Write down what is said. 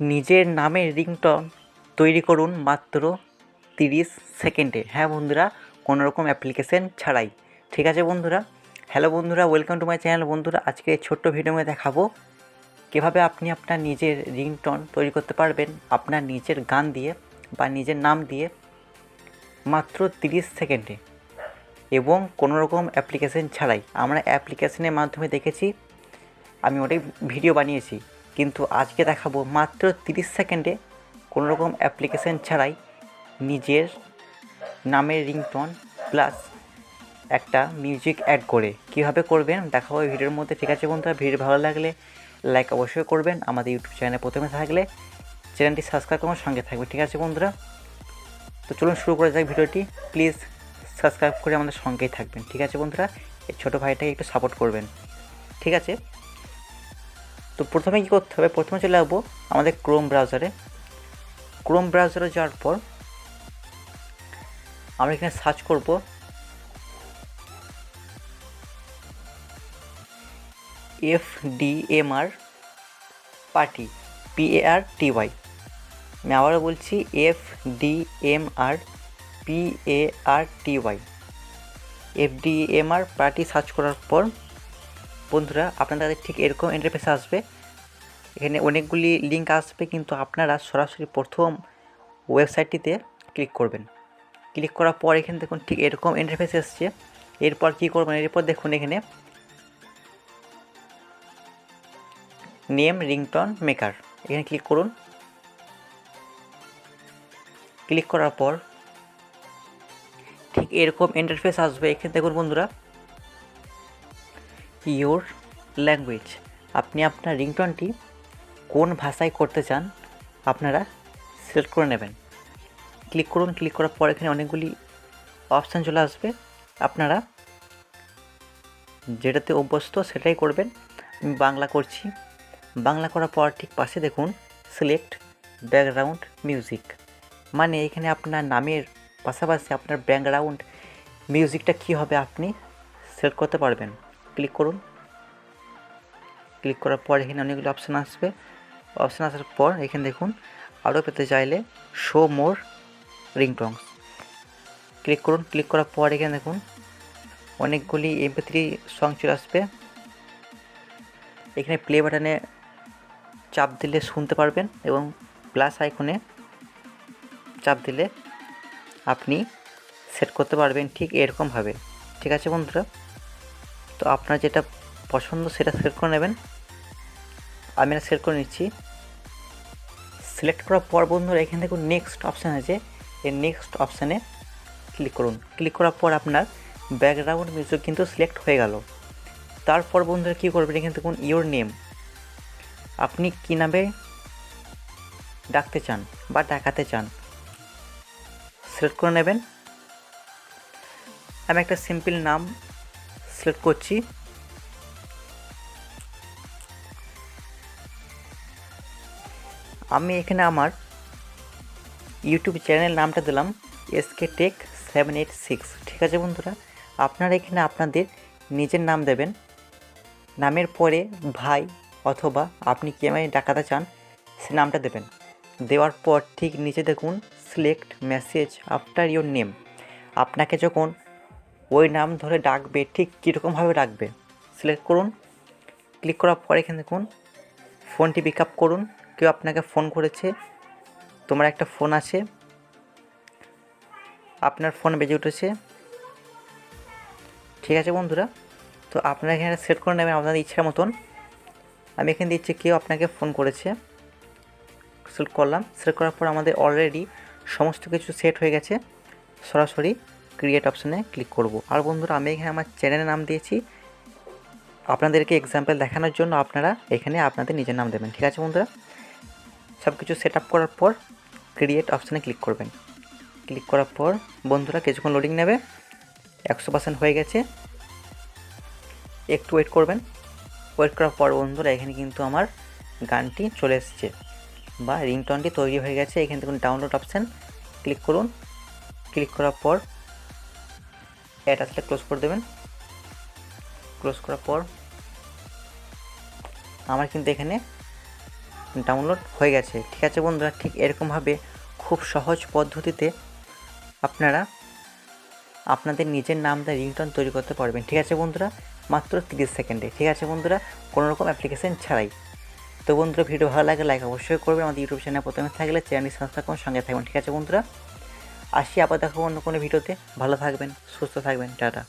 নিজের নামের রিংটোন তৈরি করুন মাত্র 30 সেকেন্ডে। হ্যাঁ বন্ধুরা, কোনো রকম অ্যাপ্লিকেশন ছাড়াই। ঠিক আছে বন্ধুরা। হ্যালো বন্ধুরা, ওয়েলকাম টু মাই চ্যানেল। বন্ধুরা, আজকে এই ছোট্ট ভিডিওতে দেখাবো কীভাবে আপনি আপনার নিজের রিংটোন তৈরি করতে পারবেন আপনার নিজের গান দিয়ে বা নিজের নাম দিয়ে মাত্র 30 সেকেন্ডে এবং কোনো রকম অ্যাপ্লিকেশন ছাড়াই। আমরা অ্যাপ্লিকেশনের মাধ্যমে দেখেছি, আমি ওটাই ভিডিও বানিয়েছি, কিন্তু আজকে দেখাবো মাত্র 30 সেকেন্ডে কোনো রকম অ্যাপ্লিকেশন ছাড়াই নিজের নামের রিংটোন প্লাস একটা মিউজিক অ্যাড করে কীভাবে করবেন দেখাবো এই ভিডিওর মধ্যে। ঠিক আছে বন্ধুরা, ভিডিও ভালো লাগলে লাইক অবশ্যই করবেন। আমাদের ইউটিউব চ্যানেলে প্রথমে থাকলে চ্যানেলটি সাবস্ক্রাইব করার সঙ্গে থাকবে। ঠিক আছে বন্ধুরা, তো চলুন শুরু করে যাক ভিডিওটি। প্লিজ সাবস্ক্রাইব করে আমাদের সঙ্গেই থাকবেন। ঠিক আছে বন্ধুরা, এই ছোটো ভাইটাকে একটু সাপোর্ট করবেন। ঠিক আছে, তো প্রথমে কী করতে হবে, প্রথমে চলে আসবো আমাদের ক্রোম ব্রাউজারে যাওয়ার পর আমরা এখানে সার্চ করব FDMR পার্টি, PARTY। আমি আবারও বলছি FDMR PARTY। FDMR party search করার পর বন্ধুরা আপনাদের ঠিক এরকম ইন্টারফেস আসবে। এখানে অনেকগুলি লিঙ্ক আসবে, কিন্তু আপনারা সরাসরি প্রথম ওয়েবসাইটটিতে ক্লিক করবেন। ক্লিক করার পর এখানে দেখুন ঠিক এরকম ইন্টারফেস এসছে। এরপর কী করবেন, এরপর দেখুন এখানে নেম রিংটোন মেকার, এখানে ক্লিক করুন। ক্লিক করার পর ঠিক এরকম ইন্টারফেস আসবে। এখানে দেখুন বন্ধুরা, ইওর ল্যাঙ্গুয়েজ, আপনি আপনার রিংটোনটি কোন ভাষায় করতে চান আপনারা সিলেক্ট করে নেবেন। ক্লিক করুন। ক্লিক করার পর এখানে অনেকগুলি অপশান চলে আসবে, আপনারা যেটাতে অভ্যস্ত সেটাই করবেন। আমি বাংলা করছি। বাংলা করার পর ঠিক পাশে দেখুন সিলেক্ট ব্যাকগ্রাউন্ড মিউজিক, মানে এখানে আপনার নামের পাশাপাশি আপনার ব্যাকগ্রাউন্ড মিউজিকটা কী হবে আপনি সিলেক্ট করতে পারবেন। ক্লিক করুন। ক্লিক করার পর এখানে অনেকগুলো অপশান আসবে। অপশান আসার পর এখানে দেখুন আরও পেতে চাইলে শো মোর রিংটোনস, ক্লিক করুন। ক্লিক করার পর এখানে দেখুন অনেকগুলি MP3 সং চলে আসবে। এখানে প্লে বাটনে চাপ দিলে শুনতে পারবেন এবং প্লাস আইকনে চাপ দিলে আপনি সেট করতে পারবেন ঠিক এরকমভাবে। ঠিক আছে বন্ধুরা, তো আপনার যেটা পছন্দ সেটা সিলেক্ট করে নেবেন। আমি এটা সিলেক্ট করে নিচ্ছি। সিলেক্ট করার পর বন্ধুরা এখানে দেখুন নেক্সট অপশান আছে, এই নেক্সট অপশানে ক্লিক করুন। ক্লিক করার পর আপনার ব্যাকগ্রাউন্ড মিউজিক কিন্তু সিলেক্ট হয়ে গেল। তারপর বন্ধুরা কী করবেন, এখানে দেখুন ইওর নেম, আপনি কী নামে ডাকতে চান বা ডাকাতে চান সিলেক্ট করে নেবেন। আমি একটা সিম্পল নাম সিলেক্ট করছি। আমি এখানে আমার ইউটিউব চ্যানেল নামটা দিলাম SKTech786। ঠিক আছে বন্ধুরা, আপনারা এখানে আপনাদের নিজের নাম দেবেন। নামের পরে ভাই অথবা আপনি কী নামে ডাকাতে চান সে নামটা দেবেন। দেওয়ার পর ঠিক নিচে দেখুন select message after your name, আপনাকে যখন ওই নাম ধরে ডাকবে ঠিক কীরকমভাবে ডাকবে সিলেক্ট করুন। ক্লিক করার পর এখানে দেখুন ফোনটি পিক আপ করুন। কেউ আপনাকে ফোন করেছে, তোমার একটা ফোন আছে, আপনার ফোন বেজে উঠেছে। ঠিক আছে বন্ধুরা, তো আপনারা এখানে সেট করে নেবেন আপনাদের ইচ্ছার মতন। আমি এখানে দিচ্ছি কেউ আপনাকে ফোন করেছে, সিলেক্ট করলাম। সিলেক্ট করার পর আমাদের অলরেডি সমস্ত কিছু সেট হয়ে গেছে। সরাসরি ক্রিয়েট অপশানে ক্লিক করব। আর বন্ধুরা আমি এখানে আমার চ্যানেলের নাম দিয়েছি, আপনাদেরকে এক্সাম্পল দেখানোর জন্য আপনারা এখানে আপনাদের নিজের নাম দেবেন। ঠিক আছে বন্ধুরা, সব কিছু সেট আপ করার পর ক্রিয়েট অপশানে ক্লিক করবেন। ক্লিক করার পর বন্ধুরা কিছুক্ষণ লোডিং নেবে। 100% হয়ে গেছে, একটু ওয়েট করবেন। ওয়েট করার পর বন্ধুরা এখানে কিন্তু আমার গানটি চলে এসেছে বা রিংটোনটি তৈরি হয়ে গেছে। এখানে দেখুন ডাউনলোড অপশান, ক্লিক করুন। ক্লিক করার পর অ্যাড আসলে ক্লোজ করে দেবেন। ক্লোজ করার পর আমার কিন্তু এখানে ডাউনলোড হয়ে গেছে। ঠিক আছে বন্ধুরা, ঠিক এরকমভাবে খুব সহজ পদ্ধতিতে আপনারা আপনাদের নিজের নাম দিয়ে রিংটোন তৈরি করতে পারবেন। ঠিক আছে বন্ধুরা, মাত্র 30 সেকেন্ডে। ঠিক আছে বন্ধুরা, কোনো রকম অ্যাপ্লিকেশন ছাড়াই। তো বন্ধুরা, ভিডিও ভালো লাগলে লাইক অবশ্যই করবেন। আমাদের ইউটিউব চ্যানেল প্রথমে থাকলে চ্যানেলটি সাবস্ক্রাইব করুন, সঙ্গে থাকবেন। ঠিক আছে বন্ধুরা, আসি আবার দেখাবো অন্য কোনো ভিডিওতে। ভালো থাকবেন, সুস্থ থাকবেন, টাটা।